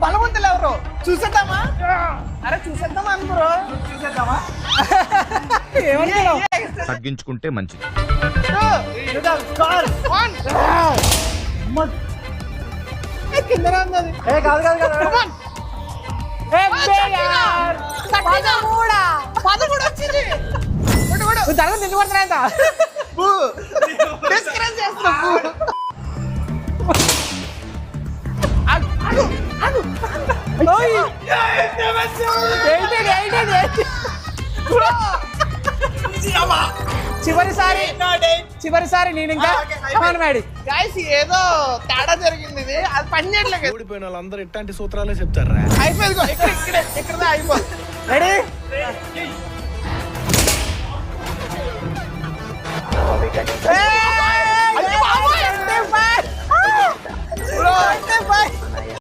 బలవంతులు ఎవరు చూసేద్దామా? అరే చూసేద్దామా అనుకురు, చూసేద్దామా? తగ్గించుకుంటే మంచిది. చివరిసారి నేను ఇంకా ఏదో తేడా జరిగింది, ఇది అది పని చేయట్లేదు. ఓడిపోయిన వాళ్ళందరూ ఇట్లాంటి సూత్రాలే చెప్తారా? అయిపోయింది, ఇక్కడ అయిపోయింది. రెడీ? Bye.